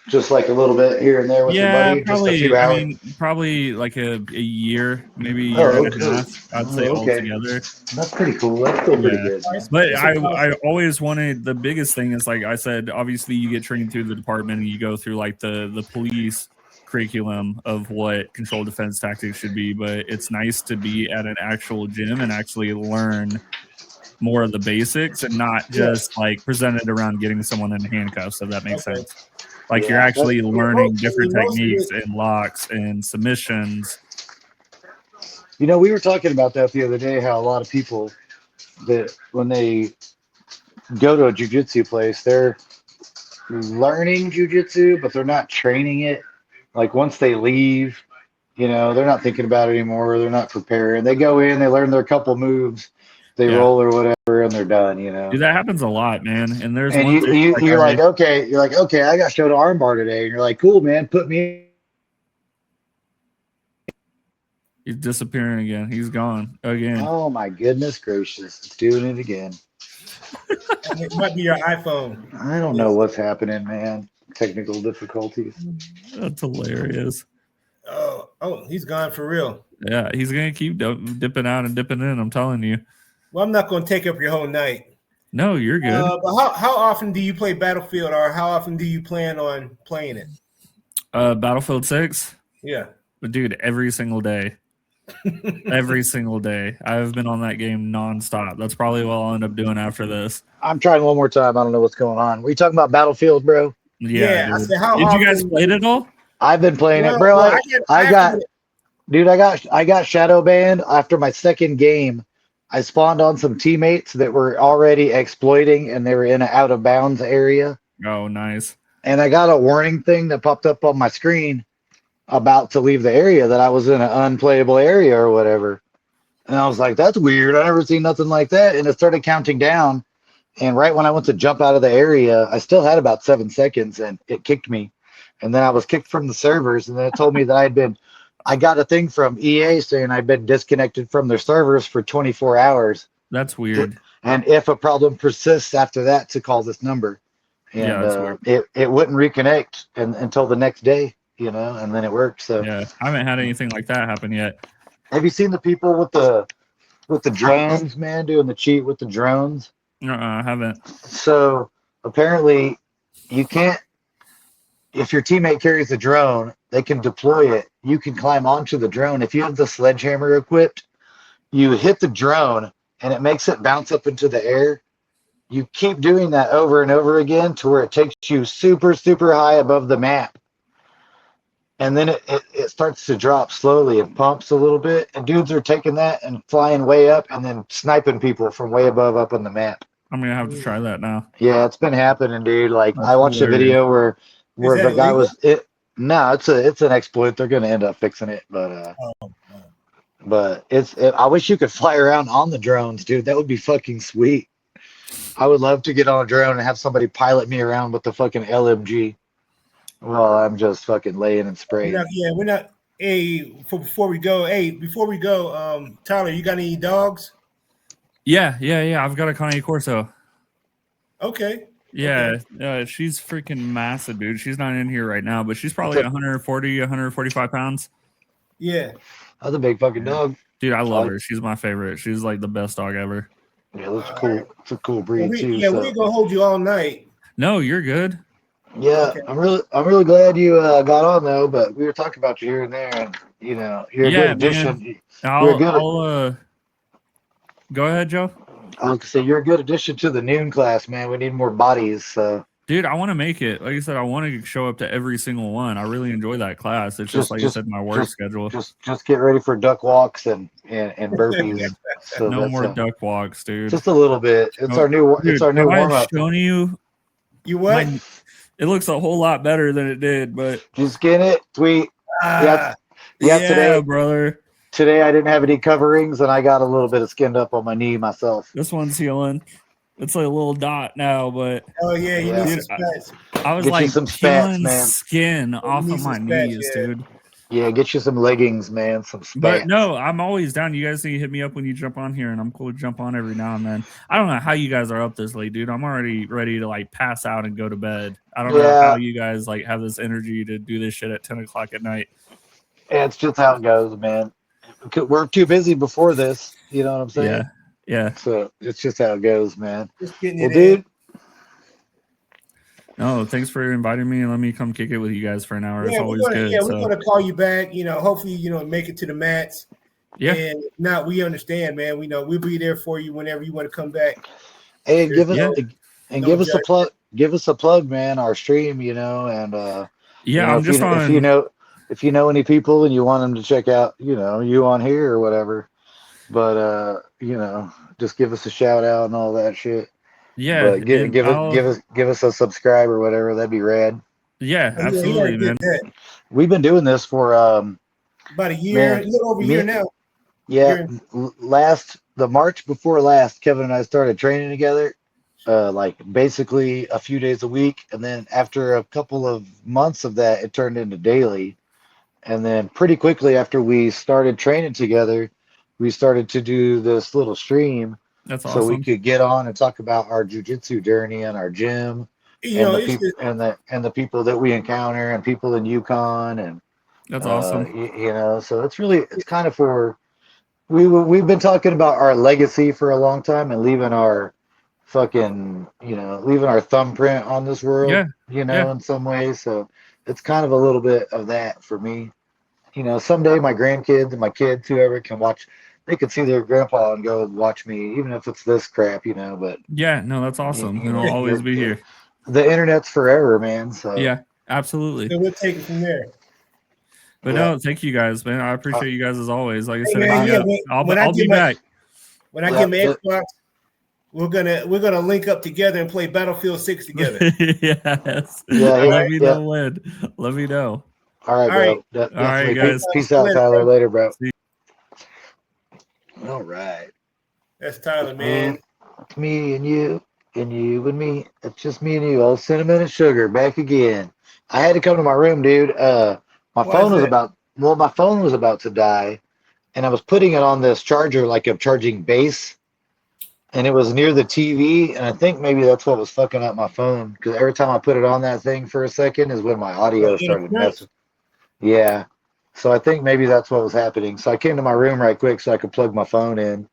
just like a little bit here and there with your buddy? Probably, just a few hours? I mean, probably like a year, maybe a year and a half, I'd say altogether. That's pretty cool. That's still pretty good. Man. But I always wanted, the biggest thing is, like I said, obviously you get trained through the department and you go through like the police curriculum of what controlled defense tactics should be, but it's nice to be at an actual gym and actually learn more of the basics and not just like presented around getting someone in handcuffs, if that makes sense. Like you're actually learning different techniques and locks and submissions. We were talking about that the other day, how a lot of people that when they go to a jiu-jitsu place, they're learning jiu-jitsu, but they're not training it. Like once they leave, they're not thinking about it anymore. They're not preparing. They go in, they learn their couple moves, they roll or whatever, and they're done. Dude, that happens a lot, man. And there's you're like, okay, I got showed armbar today, and you're like, cool, man, put me. He's disappearing again. He's gone again. Oh my goodness gracious, it's doing it again. It might be your iPhone. I don't know what's happening, man. Technical difficulties. That's hilarious. Oh, he's gone for real. Yeah, he's gonna keep dipping out and dipping in. I'm telling you. Well, I'm not going to take up your whole night. No, you're good. But how often do you play Battlefield, or how often do you plan on playing it? Battlefield 6? Yeah. But dude, every single day. Every single day. I've been on that game nonstop. That's probably what I'll end up doing after this. I'm trying one more time. I don't know what's going on. Were you talking about Battlefield, bro? Yeah. I said, how did often you guys play it all? I've been playing it, bro. I got shadow banned after my second game. I spawned on some teammates that were already exploiting, and they were in an out of bounds area. Oh, nice. And I got a warning thing that popped up on my screen about to leave the area, that I was in an unplayable area or whatever. And I was like, that's weird. I never seen nothing like that. And it started counting down. And right when I went to jump out of the area, I still had about 7 seconds, and it kicked me. And then I was kicked from the servers, and then it told me that I got a thing from EA saying I'd been disconnected from their servers for 24 hours. That's weird. And if a problem persists after that, to call this number. And that's weird. It wouldn't reconnect until the next day, and then it worked. So yeah, I haven't had anything like that happen yet. Have you seen the people with the drones, man, doing the cheat with the drones? I haven't. So apparently you can't, if your teammate carries a drone, they can deploy it. You can climb onto the drone. If you have the sledgehammer equipped, you hit the drone and it makes it bounce up into the air. You keep doing that over and over again to where it takes you super, super high above the map. And then it starts to drop slowly and pumps a little bit. And dudes are taking that and flying way up and then sniping people from way above up on the map. I'm going to have to try that now. Yeah, it's been happening, dude. Like, I watched a video where the guy was it. No, it's an exploit. They're going to end up fixing it, but I wish you could fly around on the drones, dude. That would be fucking sweet. I would love to get on a drone and have somebody pilot me around with the fucking LMG. Well, I'm just fucking laying and spraying. We're not. Before we go, Tyler, you got any dogs? Yeah. I've got a Cane Corso. Okay. Yeah, she's freaking massive, dude. She's not in here right now, but she's probably 140, 145 pounds. Yeah. That's a big fucking dog. Dude, I love her. She's my favorite. She's like the best dog ever. Yeah, that's cool. It's a cool breed, too. Yeah, we ain't going to hold you all night. No, you're good. Yeah, okay. I'm really glad you got on, though, but we were talking about you here and there, and, you're a good addition. Go ahead, Joe. I was gonna say you're a good addition to the noon class, man. We need more bodies. So. Dude, I want to make it. Like I said, I want to show up to every single one. I really enjoy that class. It's just like you said, my work schedule. Just get ready for duck walks and burpees. So no more duck walks, dude. Just a little bit. It's our new warm up. Showing you what? It looks a whole lot better than it did, but just get it, sweet. Yeah, today, brother. Today I didn't have any coverings, and I got a little bit of skinned up on my knee myself. This one's healing. It's like a little dot now, but you need some spats. I was get some spats, man. Skin off of my knees, dude. Yeah, get you some leggings, man. Some spats. But no, I'm always down. You guys need to hit me up when you jump on here, and I'm cool to jump on every now and then. I don't know how you guys are up this late, dude. I'm already ready to like pass out and go to bed. I don't know how you guys like have this energy to do this shit at 10 o'clock at night. Yeah, it's just how it goes, man. We're too busy before this. You know what I'm saying? Yeah. So it's just how it goes, man. Just getting it dude. No, thanks for inviting me and let me come kick it with you guys for an hour. It's always good. Yeah, we're gonna call you back. Hopefully, make it to the mats. Yeah. And now we understand, man. We know we'll be there for you whenever you want to come back. Hey, give us a plug. Give us a plug, man. Our stream, and I'm just on. If you know any people and you want them to check out, you on here or whatever, but just give us a shout out and all that shit. Yeah, give us a subscribe or whatever. That'd be rad. Yeah, absolutely, man. We've been doing this for about a year, a little over a year now. Yeah, the March before last, Kevin and I started training together, like basically a few days a week, and then after a couple of months of that, it turned into daily. And then pretty quickly after we started training together, we started to do this little stream That's so we awesome. could get on and talk about our jujitsu journey and our gym You and know, the it's people just, and the people that we encounter and people in Yukon and That's awesome. so it's kind of for we've been talking about our legacy for a long time and leaving our fucking leaving our thumbprint on this world, Yeah. Yeah. in some ways. So it's kind of a little bit of that for me. Someday my grandkids and my kids, whoever can watch, they can see their grandpa and go watch me, even if it's this crap, But Yeah. No, that's awesome. And I'll always be here. the internet's forever, man. So Yeah, absolutely. so we'll take it from there. But yeah, no, thank you guys, man. I appreciate you guys as always. Like I Hey said, man, yeah. I'll be back. When I Yeah, get my Xbox, we're gonna link up together and play Battlefield 6 together. Yes. yeah, Let me know yeah. when. Let me know. All right, All right. bro. All right, Definitely. guys. Peace out, Tyler. Later, bro. See All right. That's Tyler, man. It's me and you and me. It's just me and you. Old cinnamon and sugar back again. I had to come to my room, dude. My Why is phone was that? about to die, and I was putting it on this charger like I'm charging base, and it was near the TV, and I think maybe that's what was fucking up my phone because every time I put it on that thing for a second is when my audio started Interference? messing. Yeah. So I think maybe that's what was happening. So I came to my room right quick so I could plug my phone in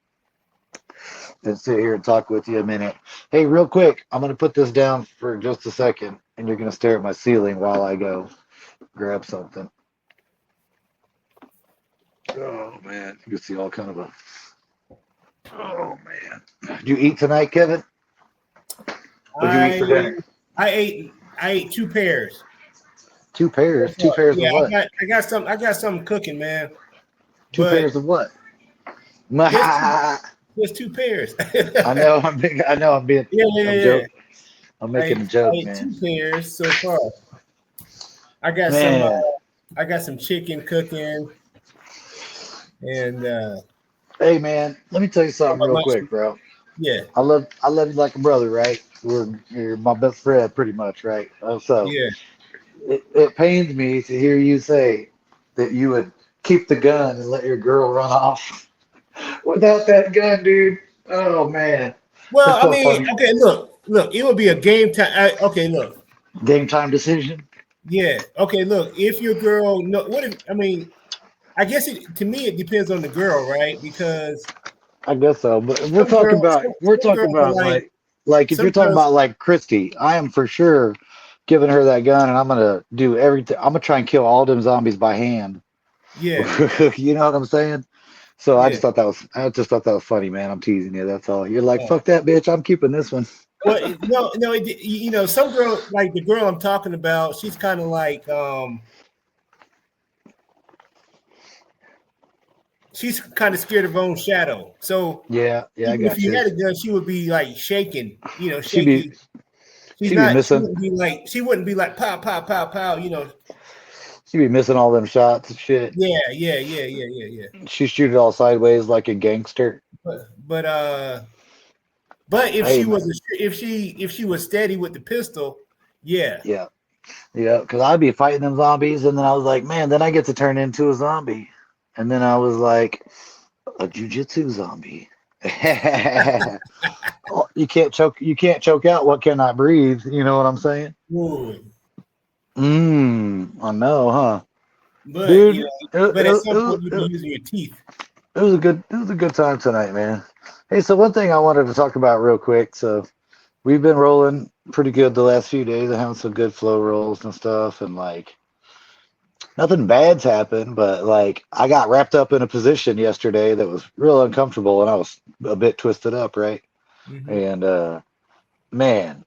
and sit here and talk with you a minute. Hey, real quick, I'm going to put this down for just a second, and you're going to stare at my ceiling while I go grab something. Oh, man. You can see all kind of a... Oh, man. Did you eat tonight, Kevin? What'd you eat for dinner? I ate 2 pairs. 2 pairs? 2 pairs Yeah, of what? I got something cooking, man. 2 pairs of what? Just 2 pairs. I know I'm being I'm Yeah. joking. I'm making a joke, I ate man. 2 pairs so far. I got some chicken cooking, and Hey, man, let me tell you something real quick, bro. yeah, I love you like a brother, right? You're my best friend, pretty much, right? So yeah. it pains me to hear you say that you would keep the gun and let your girl run off without that gun, dude. Oh man, Well, it's I so mean, funny. okay, look, it would be a game time. Okay, look, Game time decision. yeah, okay, look. If your girl, no, what if? I mean, I guess to me it depends on the girl, right? Because I guess so, but we're some talking girls, about some girls are like if some you're talking girls, about like Christy, I am for sure giving her that gun, and I'm gonna do everything. I'm gonna try and kill all them zombies by hand. yeah, You know what I'm saying? So yeah. I just thought that was funny, man. I'm teasing you. That's all. You're like, fuck that bitch. I'm keeping this one. Well, no, some girl like the girl I'm talking about, she's kind of like, she's kind of scared of her own shadow. So Yeah, I even if got you you. had a gun, she would be like shaking, She be shaky. She's she be not. missing She wouldn't be like pow, pow, pow, pow. she be missing all them shots and shit. Yeah. She shoot it all sideways like a gangster. But if Hey she man, was if she was steady with the pistol, yeah, yeah, because I'd be fighting them zombies, and then I was like, man, then I get to turn into a zombie, and then I was like, a jujitsu zombie. Oh, you can't choke out what cannot breathe. You know what I'm saying? would. I know, huh? But Dude, but at some point you'd be using your teeth. it was a good time tonight, man. Hey, so one thing I wanted to talk about real quick. So we've been rolling pretty good the last few days and having some good flow rolls and stuff, and like nothing bad's happened, but like I got wrapped up in a position yesterday that was real uncomfortable, and I was a bit twisted up, right? Mm-hmm. And man,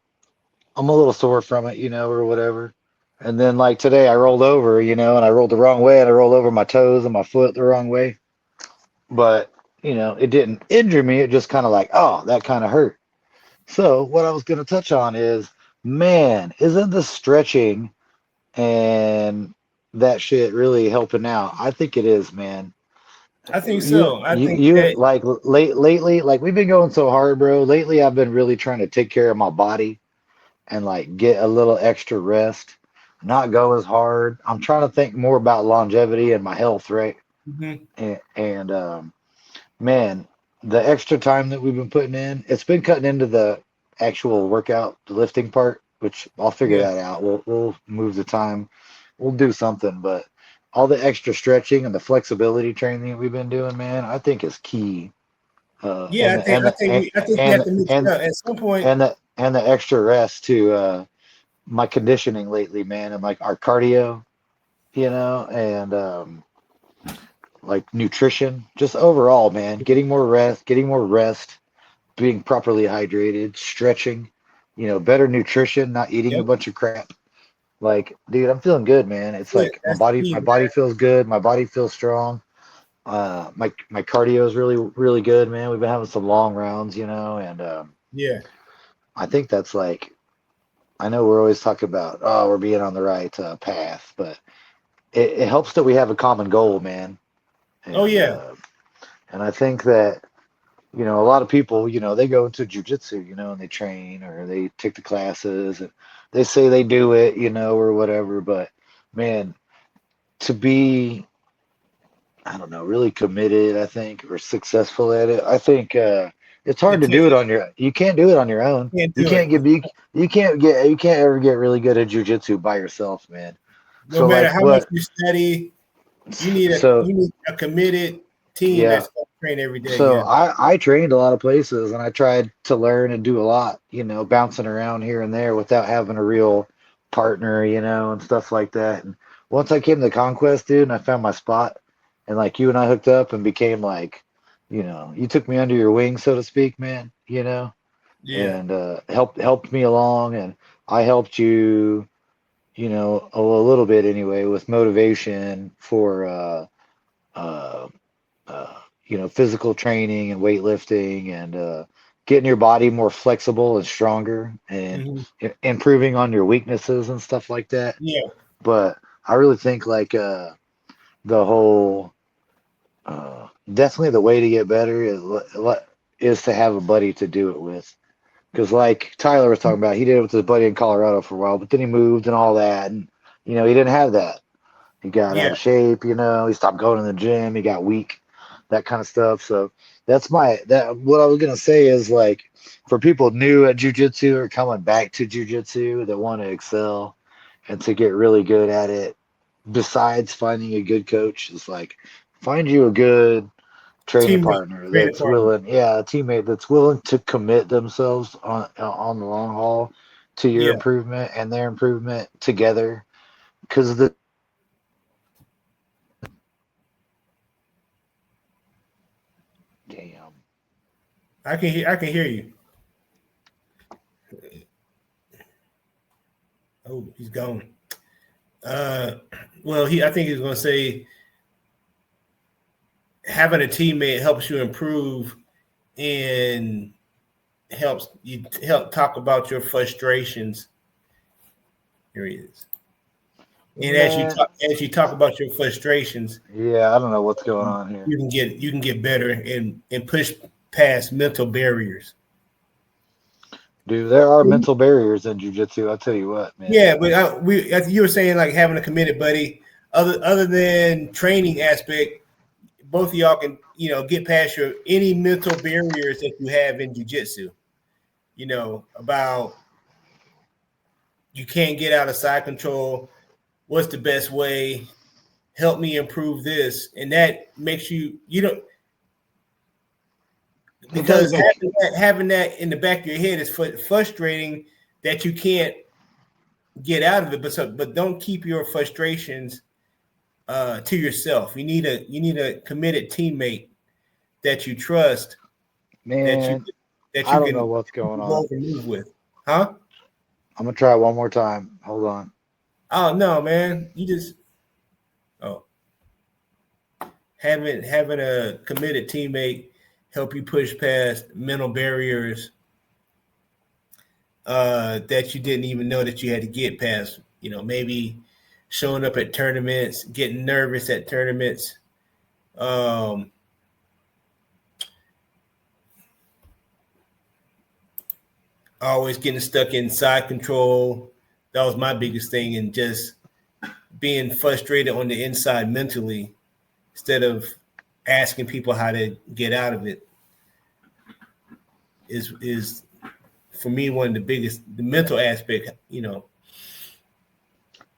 I'm a little sore from it, or whatever. And then like today, I rolled over, and I rolled the wrong way, and I rolled over my toes and my foot the wrong way. But it didn't injure me. It just kind of like, oh, that kind of hurt. So what I was going to touch on is, man, isn't the stretching and that shit really helping out? I think it is, man. I think You, so. I you, think you that like lately, like we've been going so hard, bro. Lately, I've been really trying to take care of my body and like get a little extra rest, not go as hard. I'm trying to think more about longevity and my health, right? mhm. And man, the extra time that we've been putting in, it's been cutting into the actual workout, the lifting part, which I'll figure Yeah. that out. We'll move the time. We'll do something, but all the extra stretching and the flexibility training that we've been doing, man, I think is key. Yeah, I think we have to mix it up at some point. And the extra rest to my conditioning lately, man, and like our cardio, and like nutrition, just overall, man, getting more rest, being properly hydrated, stretching, better nutrition, not eating a Yep. bunch of crap. Like, dude, I'm feeling good, man. It's Yeah, like that's the key, my man. body feels good, my body feels strong. My cardio is really, really good, man. We've been having some long rounds, and Yeah. I think that's like, I know we're always talking about, oh, we're being on the right path, but it helps that we have a common goal, man. Oh And yeah. and I think that a lot of people, they go into jujitsu, and they train or they take the classes and they say they do it, or whatever. But man, to be, I don't know, really committed, I think, or successful at it, I think it's hard It to do it takes on your. You can't do it on your own. can't You do can't it. get you can't ever get really good at jujitsu by yourself, man. No So matter like how much what? you study, So you need a committed team yeah. that's going to train every day. So Yeah. I trained a lot of places and I tried to learn and do a lot, bouncing around here and there without having a real partner, and stuff like that. And once I came to Conquest, dude, and I found my spot, and like you and I hooked up and became like, you took me under your wing, so to speak, man, Yeah. and helped me along, and I helped you, a little bit anyway with motivation for uh, physical training and weightlifting and getting your body more flexible and stronger and Hmm. improving on your weaknesses and stuff like that. Yeah. But I really think like the whole definitely the way to get better is to have a buddy to do it with. Because like Tyler was talking about, he did it with his buddy in Colorado for a while, but then he moved and all that, and he didn't have that. He got out Yeah. of shape, he stopped going to the gym, he got weak, that kind of stuff. So that what I was gonna say is like for people new at jujitsu or coming back to jujitsu that want to excel and to get really good at it, besides finding a good coach, is like find you a good training Teammate, partner training that's partner. willing, yeah, a teammate that's willing to commit themselves on the long haul to your Yeah. improvement and their improvement together. Because the damn. I can hear you. Oh, he's gone. Uh, well, I think he's going to say having a teammate helps you improve and helps you help talk about your frustrations. Here he is. And Man, as you talk about your frustrations, yeah, I don't know what's going on here. you can get better and push past mental barriers. Dude, there are mental barriers in jujitsu. I'll tell you what, man. Yeah, but as you were saying, like having a committed buddy. Other than training aspect, both of y'all can get past your any mental barriers that you have in jujitsu. About you can't get out of side control. What's the best way? Help me improve this, and that makes you don't It does. because having that in the back of your head is frustrating that you can't get out of it. But don't keep your frustrations to yourself. You need a committed teammate that you trust that you Man, that I you don't know can what's going go on. and move with, huh? I'm gonna try it one more time. Hold on. Oh no, man, you just oh having a committed teammate help you push past mental barriers that you didn't even know that you had to get past. Maybe showing up at tournaments, getting nervous at tournaments, um, always getting stuck in side control. That was my biggest thing, and just being frustrated on the inside mentally instead of asking people how to get out of it. is for me one of the biggest, the mental aspect.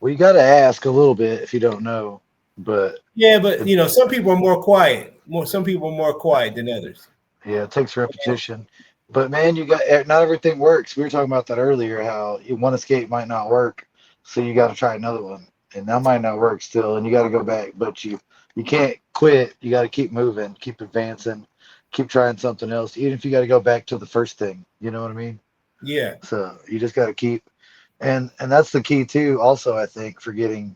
Well, you got to ask a little bit if you don't know, but Yeah, but some people are more quiet. Some people are more quiet than others. yeah, it takes repetition. But man, you got not everything works. We were talking about that earlier. How one escape might not work, so you got to try another one, and that might not work still, and you got to go back. But you can't quit. You got to keep moving, keep advancing, keep trying something else, even if you got to go back to the first thing. You know what I mean? Yeah. So you just got to keep, and that's the key too. Also, I think for getting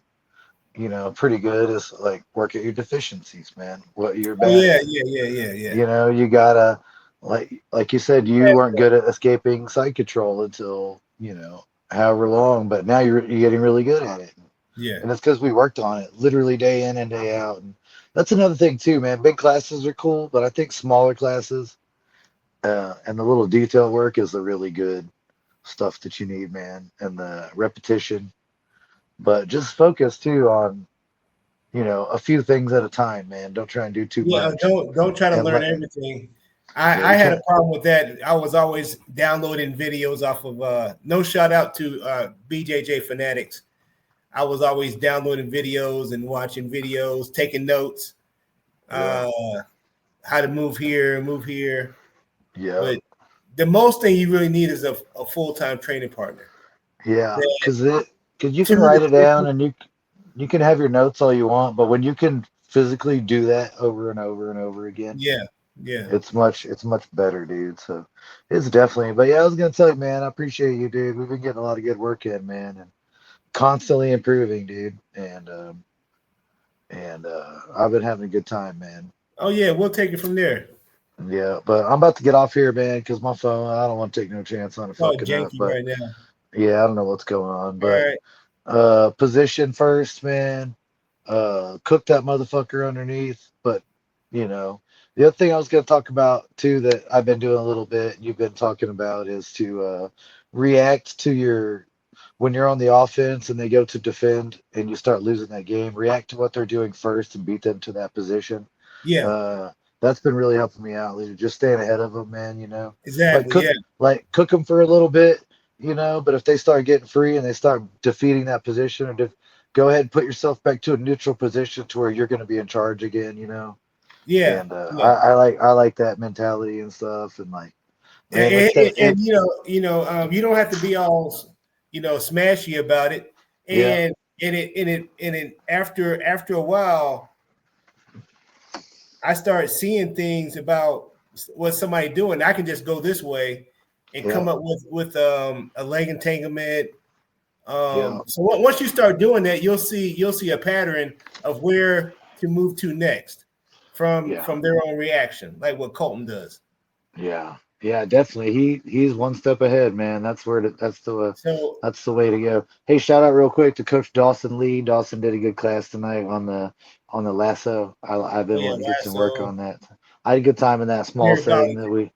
pretty good is like work at your deficiencies, man. What you're Oh bad yeah, at. yeah. You gotta like you said, you weren't good at escaping side control until however long, but now you're getting really good at it. Yeah. And it's because we worked on it literally day in and day out. And that's another thing too, man. Big classes are cool, but I think smaller classes and the little detail work is the really good stuff that you need, man. And the repetition, but just focus too on a few things at a time, man. Don't try and do too Yeah, much. don't try to And learn let, everything. yeah, I you had a can't. problem with that. I was always downloading videos off of no shout out to BJJ Fanatics. I was always downloading videos and watching videos, taking notes, Yeah, how to move here, move here. yeah, But the most thing you really need is a full-time training partner. yeah. That Because you can 2 to write it 3 down and you can have your notes all you want, but when you can physically do that over and over and over again, Yeah, yeah. it's much better, dude. So it's definitely. But yeah, I was gonna tell you, man. I appreciate you, dude. We've been getting a lot of good work in, man, and constantly improving, dude. And I've been having a good time, man. Oh yeah, we'll take it from there. Yeah, but I'm about to get off here, man, because my phone, I don't want to take no chance on it Oh, fucking up. janky But right now. yeah, I don't know what's going on. All But right. position first, man. Cook that motherfucker underneath. But the other thing I was gonna talk about too that I've been doing a little bit, and you've been talking about, is to react to your when you're on the offense and they go to defend and you start losing that game, react to what they're doing first and beat them to that position. Yeah, uh, that's been really helping me out, leader. Just staying ahead of them, man. Like exactly. cook, Yeah, cook them for a little bit, But if they start getting free and they start defeating that position, go ahead and put yourself back to a neutral position to where you're going to be in charge again. yeah, And yeah. I like that mentality and stuff. And like, man, And, it's that and it. you don't have to be all smashy about it. Yeah, And after a while, I start seeing things about what somebody doing. I can just go this way and yeah, come up with a leg entanglement. yeah, So once you start doing that, you'll see a pattern of where to move to next yeah. from their own reaction, like what Colton does. Yeah, yeah, definitely. He's one step ahead, man. So that's the way to go. Hey, shout out real quick to Coach Dawson Lee. Dawson did a good class tonight on the lasso. I've oh been yeah, wanting to get some work lasso, on that. I had a good time in that small beer setting garlic.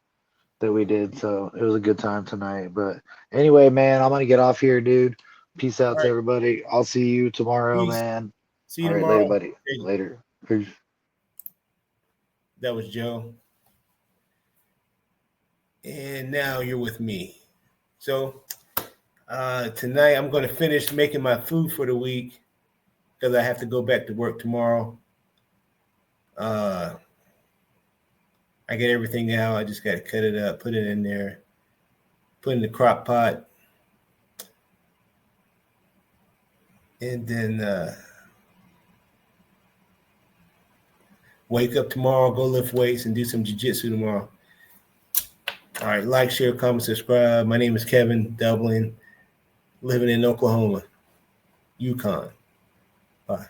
that we did, so it was a good time tonight. But anyway, man, I'm gonna get off here, dude. Peace All out to right, everybody. I'll see you tomorrow, peace. man. See you All right, later, tomorrow. buddy. Hey, Later. Peace. that was Joe, and now you're with me. So tonight I'm going to finish making my food for the week because I have to go back to work tomorrow. Uh, I get everything out. I just got to cut it up, put it in there, put it in the crock pot, and then wake up tomorrow, go lift weights, and do some jiu-jitsu tomorrow. All right, like, share, comment, subscribe. My name is Kevin Dublin, living in Oklahoma, Yukon. Bye.